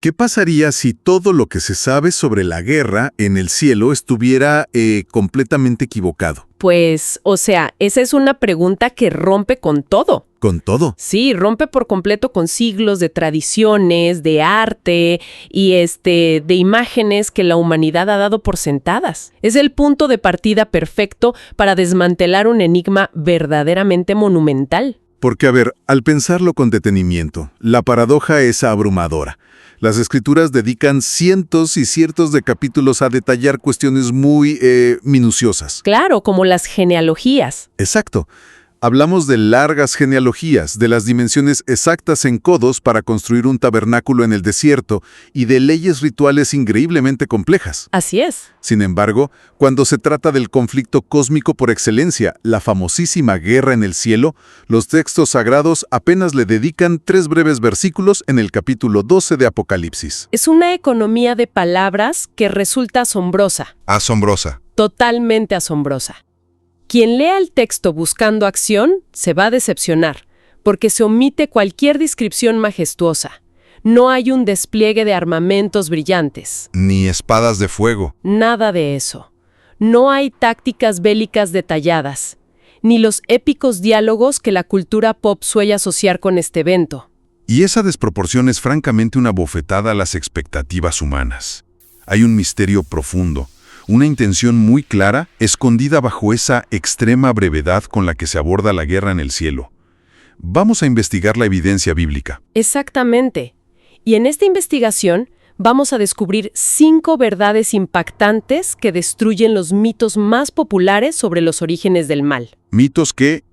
¿Qué pasaría si todo lo que se sabe sobre la guerra en el cielo estuviera completamente equivocado? Pues, o sea, esa es una pregunta que rompe con todo. ¿Con todo? Sí, rompe por completo con siglos de tradiciones, de arte y de imágenes que la humanidad ha dado por sentadas. Es el punto de partida perfecto para desmantelar un enigma verdaderamente monumental. Porque, a ver, al pensarlo con detenimiento, la paradoja es abrumadora. Las Escrituras dedican cientos y cientos de capítulos a detallar cuestiones muy minuciosas. Claro, como las genealogías. Exacto. Hablamos de largas genealogías, de las dimensiones exactas en codos para construir un tabernáculo en el desierto y de leyes rituales increíblemente complejas. Así es. Sin embargo, cuando se trata del conflicto cósmico por excelencia, la famosísima guerra en el cielo, los textos sagrados apenas le dedican 3 breves versículos en el capítulo 12 de Apocalipsis. Es una economía de palabras que resulta asombrosa. Asombrosa. Totalmente asombrosa. Quien lea el texto buscando acción se va a decepcionar, porque se omite cualquier descripción majestuosa. No hay un despliegue de armamentos brillantes. Ni espadas de fuego. Nada de eso. No hay tácticas bélicas detalladas, ni los épicos diálogos que la cultura pop suele asociar con este evento. Y esa desproporción es francamente una bofetada a las expectativas humanas. Hay un misterio profundo. Una intención muy clara, escondida bajo esa extrema brevedad con la que se aborda la guerra en el cielo. Vamos a investigar la evidencia bíblica. Exactamente. Y en esta investigación vamos a descubrir 5 verdades impactantes que destruyen los mitos más populares sobre los orígenes del mal. Mitos que,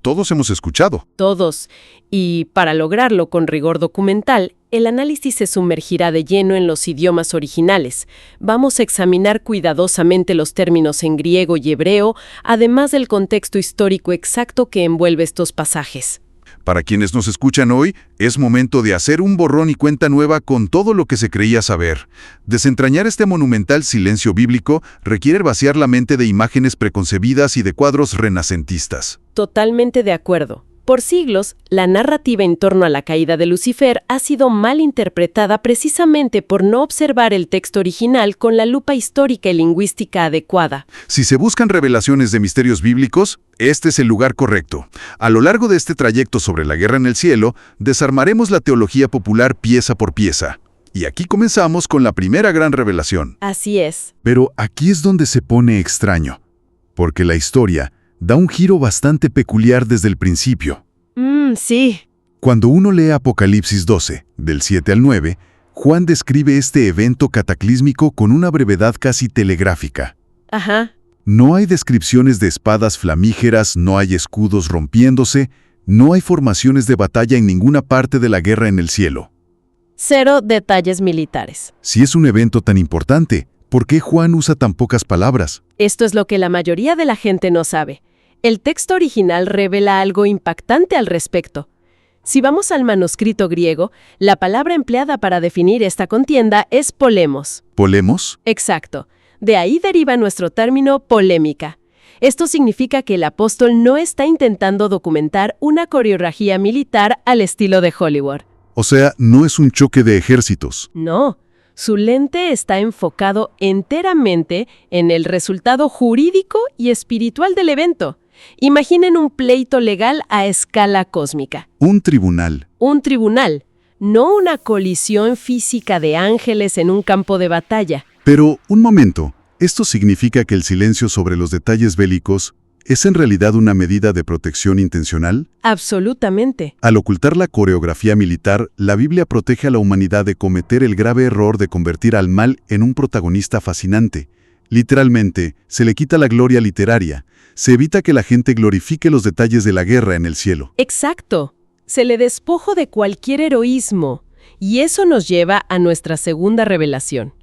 todos hemos escuchado. Todos. Y para lograrlo con rigor documental, el análisis se sumergirá de lleno en los idiomas originales. Vamos a examinar cuidadosamente los términos en griego y hebreo, además del contexto histórico exacto que envuelve estos pasajes. Para quienes nos escuchan hoy, es momento de hacer un borrón y cuenta nueva con todo lo que se creía saber. Desentrañar este monumental silencio bíblico requiere vaciar la mente de imágenes preconcebidas y de cuadros renacentistas. Totalmente de acuerdo. Por siglos, la narrativa en torno a la caída de Lucifer ha sido mal interpretada precisamente por no observar el texto original con la lupa histórica y lingüística adecuada. Si se buscan revelaciones de misterios bíblicos, este es el lugar correcto. A lo largo de este trayecto sobre la guerra en el cielo, desarmaremos la teología popular pieza por pieza. Y aquí comenzamos con la primera gran revelación. Así es. Pero aquí es donde se pone extraño, porque la historia da un giro bastante peculiar desde el principio. Sí. Cuando uno lee Apocalipsis 12, del 7 al 9, Juan describe este evento cataclísmico con una brevedad casi telegráfica. Ajá. No hay descripciones de espadas flamígeras, no hay escudos rompiéndose, no hay formaciones de batalla en ninguna parte de la guerra en el cielo. 0 detalles militares. Si es un evento tan importante, ¿por qué Juan usa tan pocas palabras? Esto es lo que la mayoría de la gente no sabe. El texto original revela algo impactante al respecto. Si vamos al manuscrito griego, la palabra empleada para definir esta contienda es polemos. ¿Polemos? Exacto. De ahí deriva nuestro término polémica. Esto significa que el apóstol no está intentando documentar una coreografía militar al estilo de Hollywood. O sea, no es un choque de ejércitos. No. Su lente está enfocado enteramente en el resultado jurídico y espiritual del evento. Imaginen un pleito legal a escala cósmica. Un tribunal. Un tribunal, no una colisión física de ángeles en un campo de batalla. Pero, un momento, ¿esto significa que el silencio sobre los detalles bélicos es en realidad una medida de protección intencional? Absolutamente. Al ocultar la coreografía militar, la Biblia protege a la humanidad de cometer el grave error de convertir al mal en un protagonista fascinante. Literalmente, se le quita la gloria literaria. Se evita que la gente glorifique los detalles de la guerra en el cielo. Exacto. Se le despojó de cualquier heroísmo. Y eso nos lleva a nuestra segunda revelación.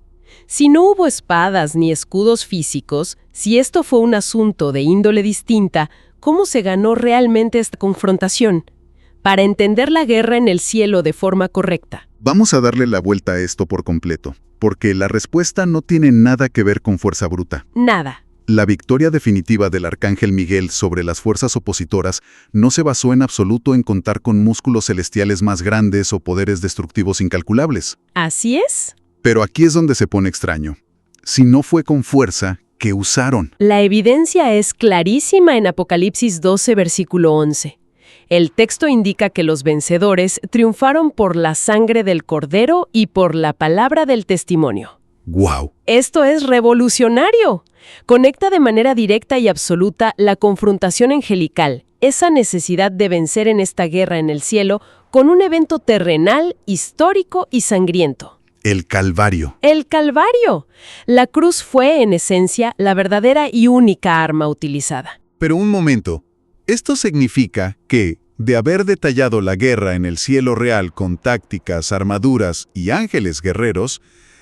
Si no hubo espadas ni escudos físicos, si esto fue un asunto de índole distinta, ¿cómo se ganó realmente esta confrontación? Para entender la guerra en el cielo de forma correcta. Vamos a darle la vuelta a esto por completo, porque la respuesta no tiene nada que ver con fuerza bruta. Nada. La victoria definitiva del arcángel Miguel sobre las fuerzas opositoras no se basó en absoluto en contar con músculos celestiales más grandes o poderes destructivos incalculables. Así es. Pero aquí es donde se pone extraño. Si no fue con fuerza, ¿qué usaron? La evidencia es clarísima en Apocalipsis 12, versículo 11. El texto indica que los vencedores triunfaron por la sangre del Cordero y por la palabra del testimonio. ¡Guau! Esto es revolucionario. Conecta de manera directa y absoluta la confrontación angelical, esa necesidad de vencer en esta guerra en el cielo, con un evento terrenal, histórico y sangriento. El Calvario. El Calvario. La cruz fue, en esencia, la verdadera y única arma utilizada. Pero un momento. Esto significa que, de haber detallado la guerra en el cielo real con tácticas, armaduras y ángeles guerreros,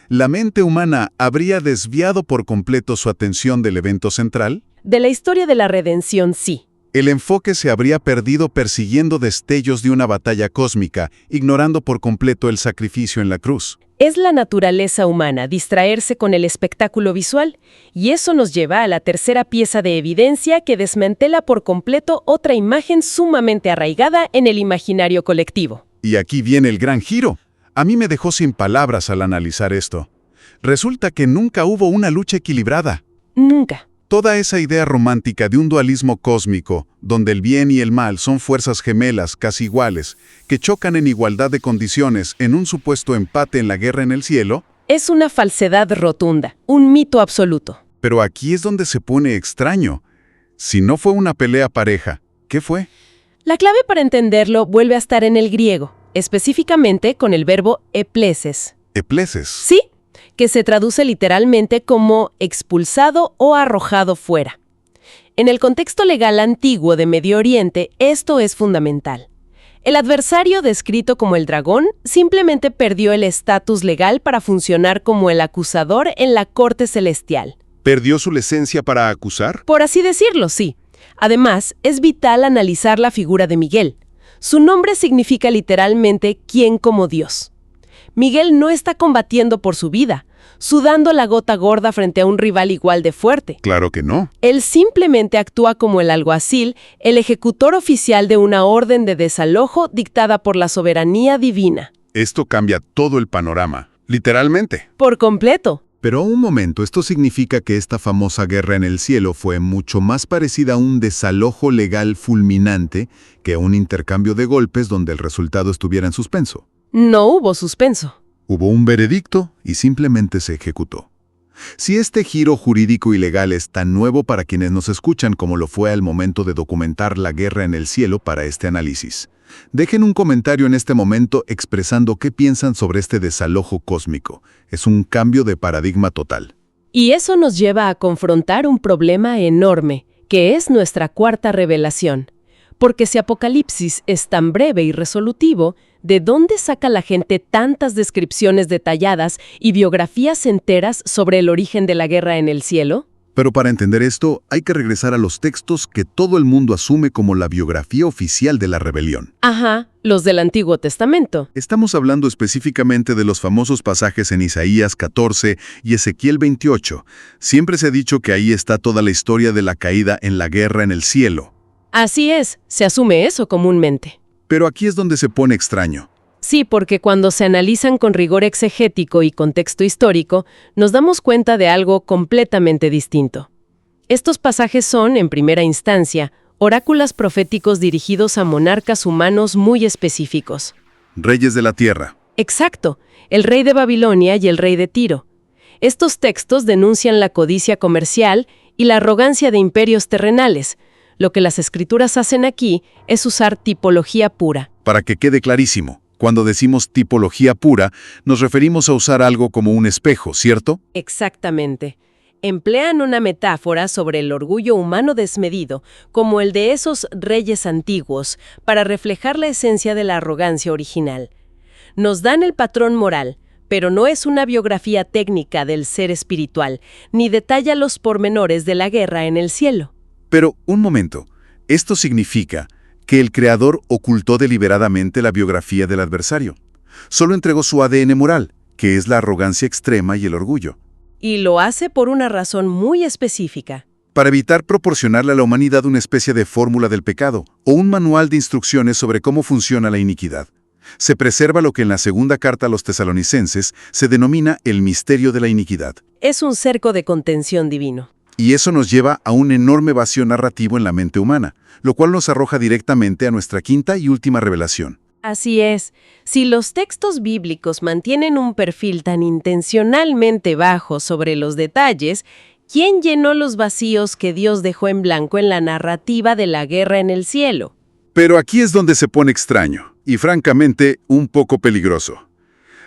¿la mente humana habría desviado por completo su atención del evento central? De la historia de la redención, sí. El enfoque se habría perdido persiguiendo destellos de una batalla cósmica, ignorando por completo el sacrificio en la cruz. Es la naturaleza humana distraerse con el espectáculo visual, y eso nos lleva a la tercera pieza de evidencia que desmantela por completo otra imagen sumamente arraigada en el imaginario colectivo. Y aquí viene el gran giro. A mí me dejó sin palabras al analizar esto. Resulta que nunca hubo una lucha equilibrada. Nunca. Toda esa idea romántica de un dualismo cósmico, donde el bien y el mal son fuerzas gemelas casi iguales, que chocan en igualdad de condiciones en un supuesto empate en la guerra en el cielo, es una falsedad rotunda, un mito absoluto. Pero aquí es donde se pone extraño. Si no fue una pelea pareja, ¿qué fue? La clave para entenderlo vuelve a estar en el griego, específicamente con el verbo epleses. ¿Epleses? Sí, que se traduce literalmente como expulsado o arrojado fuera. En el contexto legal antiguo de Medio Oriente, esto es fundamental. El adversario, descrito como el dragón, simplemente perdió el estatus legal para funcionar como el acusador en la corte celestial. ¿Perdió su licencia para acusar? Por así decirlo, sí. Además, es vital analizar la figura de Miguel. Su nombre significa literalmente «quien como Dios». Miguel no está combatiendo por su vida, sudando la gota gorda frente a un rival igual de fuerte. Claro que no. Él simplemente actúa como el alguacil, el ejecutor oficial de una orden de desalojo dictada por la soberanía divina. Esto cambia todo el panorama, literalmente. Por completo. Pero un momento, esto significa que esta famosa guerra en el cielo fue mucho más parecida a un desalojo legal fulminante que a un intercambio de golpes donde el resultado estuviera en suspenso. No hubo suspenso. Hubo un veredicto y simplemente se ejecutó. Si este giro jurídico y legal es tan nuevo para quienes nos escuchan como lo fue al momento de documentar la guerra en el cielo para este análisis, dejen un comentario en este momento expresando qué piensan sobre este desalojo cósmico. Es un cambio de paradigma total. Y eso nos lleva a confrontar un problema enorme, que es nuestra cuarta revelación. Porque si Apocalipsis es tan breve y resolutivo, ¿de dónde saca la gente tantas descripciones detalladas y biografías enteras sobre el origen de la guerra en el cielo? Pero para entender esto, hay que regresar a los textos que todo el mundo asume como la biografía oficial de la rebelión. Ajá, los del Antiguo Testamento. Estamos hablando específicamente de los famosos pasajes en Isaías 14 y Ezequiel 28. Siempre se ha dicho que ahí está toda la historia de la caída en la guerra en el cielo. Así es, se asume eso comúnmente. Pero aquí es donde se pone extraño. Sí, porque cuando se analizan con rigor exegético y contexto histórico, nos damos cuenta de algo completamente distinto. Estos pasajes son, en primera instancia, oráculos proféticos dirigidos a monarcas humanos muy específicos. Reyes de la tierra. Exacto, el rey de Babilonia y el rey de Tiro. Estos textos denuncian la codicia comercial y la arrogancia de imperios terrenales. Lo que las escrituras hacen aquí es usar tipología pura. Para que quede clarísimo, cuando decimos tipología pura, nos referimos a usar algo como un espejo, ¿cierto? Exactamente. Emplean una metáfora sobre el orgullo humano desmedido, como el de esos reyes antiguos, para reflejar la esencia de la arrogancia original. Nos dan el patrón moral, pero no es una biografía técnica del ser espiritual, ni detalla los pormenores de la guerra en el cielo. Pero, un momento, esto significa que el creador ocultó deliberadamente la biografía del adversario. Solo entregó su ADN moral, que es la arrogancia extrema y el orgullo. Y lo hace por una razón muy específica. para evitar proporcionarle a la humanidad una especie de fórmula del pecado o un manual de instrucciones sobre cómo funciona la iniquidad. Se preserva lo que en la segunda carta a los tesalonicenses se denomina el misterio de la iniquidad. Es un cerco de contención divino. Y eso nos lleva a un enorme vacío narrativo en la mente humana, lo cual nos arroja directamente a nuestra quinta y última revelación. Así es, si los textos bíblicos mantienen un perfil tan intencionalmente bajo sobre los detalles, ¿quién llenó los vacíos que Dios dejó en blanco en la narrativa de la guerra en el cielo? Pero aquí es donde se pone extraño, y francamente un poco peligroso.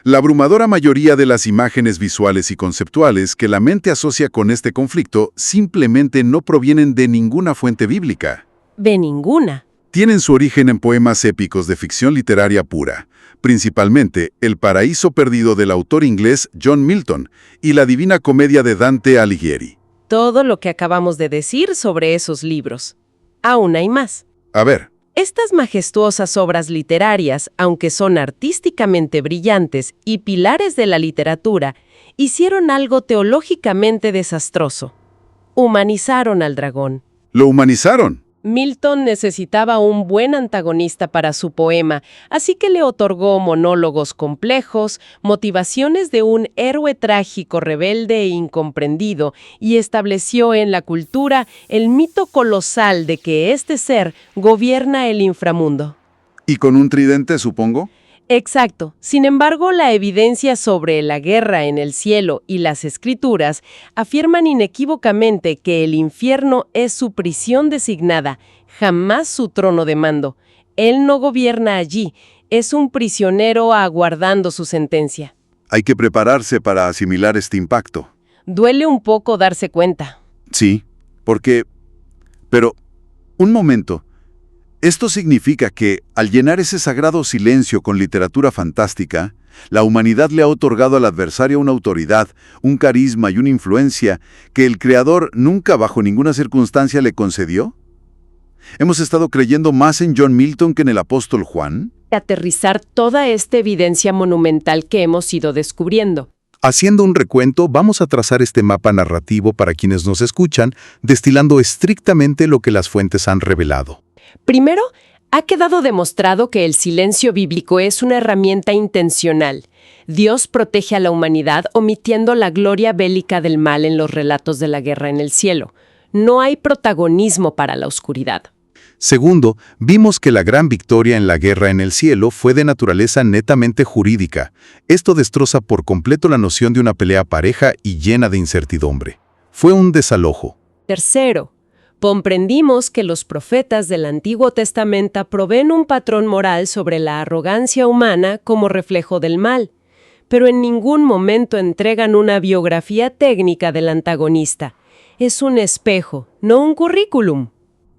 La abrumadora mayoría de las imágenes visuales y conceptuales que la mente asocia con este conflicto simplemente no provienen de ninguna fuente bíblica. De ninguna. Tienen su origen en poemas épicos de ficción literaria pura, principalmente El paraíso perdido del autor inglés John Milton y La Divina Comedia de Dante Alighieri. Todo lo que acabamos de decir sobre esos libros. Aún hay más. A ver. Estas majestuosas obras literarias, aunque son artísticamente brillantes y pilares de la literatura, hicieron algo teológicamente desastroso. Humanizaron al dragón. ¿Lo humanizaron? Milton necesitaba un buen antagonista para su poema, así que le otorgó monólogos complejos, motivaciones de un héroe trágico, rebelde e incomprendido, y estableció en la cultura el mito colosal de que este ser gobierna el inframundo. ¿Y con un tridente, supongo? Exacto. Sin embargo, la evidencia sobre la guerra en el cielo y las escrituras afirman inequívocamente que el infierno es su prisión designada, jamás su trono de mando. Él no gobierna allí, es un prisionero aguardando su sentencia. Hay que prepararse para asimilar este impacto. Duele un poco darse cuenta. Sí, porque... Pero, un momento. Esto significa que, al llenar ese sagrado silencio con literatura fantástica, la humanidad le ha otorgado al adversario una autoridad, un carisma y una influencia que el Creador nunca bajo ninguna circunstancia le concedió. ¿Hemos estado creyendo más en John Milton que en el apóstol Juan? Aterrizar toda esta evidencia monumental que hemos ido descubriendo. Haciendo un recuento, vamos a trazar este mapa narrativo para quienes nos escuchan, destilando estrictamente lo que las fuentes han revelado. Primero, ha quedado demostrado que el silencio bíblico es una herramienta intencional. Dios protege a la humanidad omitiendo la gloria bélica del mal en los relatos de la guerra en el cielo. No hay protagonismo para la oscuridad. Segundo, vimos que la gran victoria en la guerra en el cielo fue de naturaleza netamente jurídica. Esto destroza por completo la noción de una pelea pareja y llena de incertidumbre. Fue un desalojo. Tercero, comprendimos que los profetas del Antiguo Testamento proveen un patrón moral sobre la arrogancia humana como reflejo del mal, pero en ningún momento entregan una biografía técnica del antagonista. Es un espejo, no un currículum.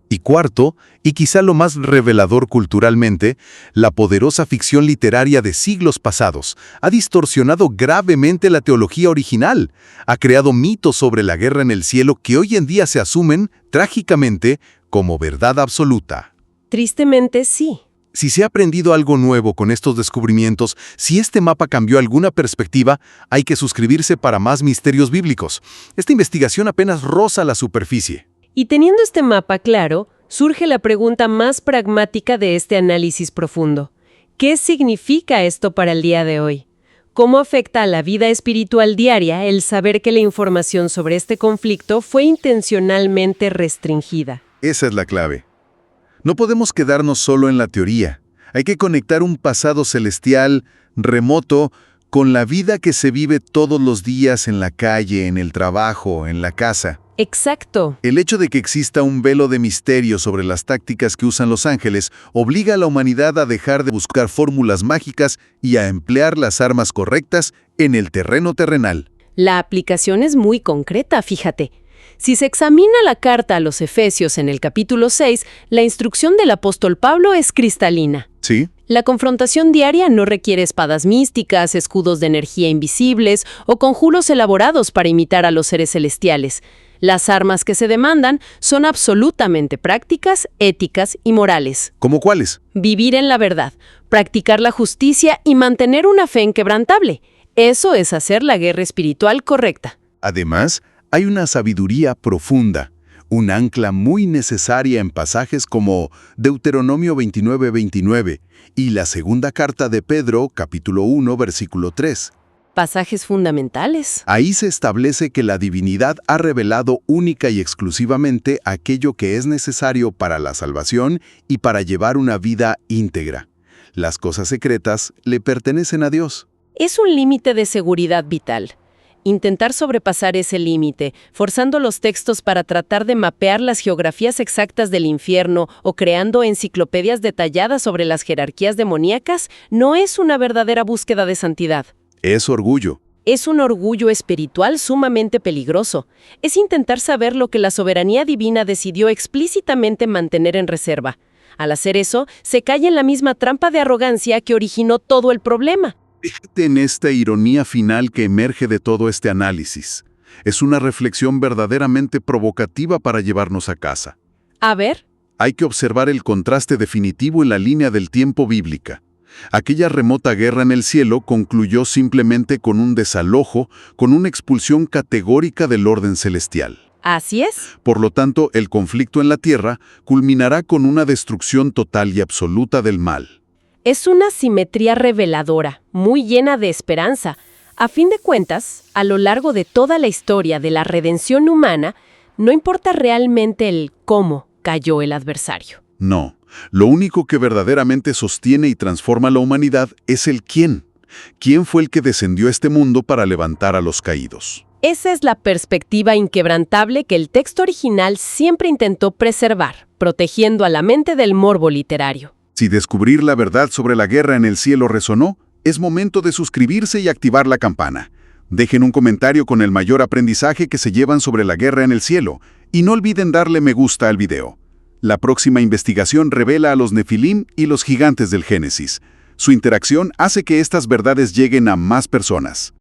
Y cuarto, y quizá lo más revelador culturalmente, la poderosa ficción literaria de siglos pasados ha distorsionado gravemente la teología original, ha creado mitos sobre la guerra en el cielo que hoy en día se asumen, trágicamente, como verdad absoluta. Tristemente sí. Si se ha aprendido algo nuevo con estos descubrimientos, si este mapa cambió alguna perspectiva, hay que suscribirse para más misterios bíblicos. Esta investigación apenas roza la superficie. Y teniendo este mapa claro, surge la pregunta más pragmática de este análisis profundo. ¿Qué significa esto para el día de hoy? ¿Cómo afecta a la vida espiritual diaria el saber que la información sobre este conflicto fue intencionalmente restringida? Esa es la clave. No podemos quedarnos solo en la teoría. Hay que conectar un pasado celestial, remoto, con la vida que se vive todos los días en la calle, en el trabajo, en la casa. Exacto. El hecho de que exista un velo de misterio sobre las tácticas que usan los ángeles obliga a la humanidad a dejar de buscar fórmulas mágicas y a emplear las armas correctas en el terreno terrenal. La aplicación es muy concreta, fíjate. Si se examina la carta a los Efesios en el capítulo 6, la instrucción del apóstol Pablo es cristalina. ¿Sí? La confrontación diaria no requiere espadas místicas, escudos de energía invisibles o conjuros elaborados para imitar a los seres celestiales. Las armas que se demandan son absolutamente prácticas, éticas y morales. ¿Cómo cuáles? Vivir en la verdad, practicar la justicia y mantener una fe inquebrantable. Eso es hacer la guerra espiritual correcta. Además, hay una sabiduría profunda, un ancla muy necesaria en pasajes como Deuteronomio 29:29 y la segunda carta de Pedro, capítulo 1, versículo 3. Pasajes fundamentales. Ahí se establece que la divinidad ha revelado única y exclusivamente aquello que es necesario para la salvación y para llevar una vida íntegra. Las cosas secretas le pertenecen a Dios. Es un límite de seguridad vital. Intentar sobrepasar ese límite, forzando los textos para tratar de mapear las geografías exactas del infierno o creando enciclopedias detalladas sobre las jerarquías demoníacas, no es una verdadera búsqueda de santidad. Es orgullo. Es un orgullo espiritual sumamente peligroso. Es intentar saber lo que la soberanía divina decidió explícitamente mantener en reserva. Al hacer eso, se cae en la misma trampa de arrogancia que originó todo el problema. Fíjate en esta ironía final que emerge de todo este análisis. Es una reflexión verdaderamente provocativa para llevarnos a casa. A ver. Hay que observar el contraste definitivo en la línea del tiempo bíblica. Aquella remota guerra en el cielo concluyó simplemente con un desalojo, con una expulsión categórica del orden celestial. Así es. Por lo tanto, el conflicto en la tierra culminará con una destrucción total y absoluta del mal. Es una simetría reveladora, muy llena de esperanza. A fin de cuentas, a lo largo de toda la historia de la redención humana, no importa realmente el cómo cayó el adversario. No. Lo único que verdaderamente sostiene y transforma la humanidad es el quién. ¿Quién fue el que descendió a este mundo para levantar a los caídos? Esa es la perspectiva inquebrantable que el texto original siempre intentó preservar, protegiendo a la mente del morbo literario. Si descubrir la verdad sobre la guerra en el cielo resonó, es momento de suscribirse y activar la campana. Dejen un comentario con el mayor aprendizaje que se llevan sobre la guerra en el cielo y no olviden darle me gusta al video. La próxima investigación revela a los Nefilim y los gigantes del Génesis. Su interacción hace que estas verdades lleguen a más personas.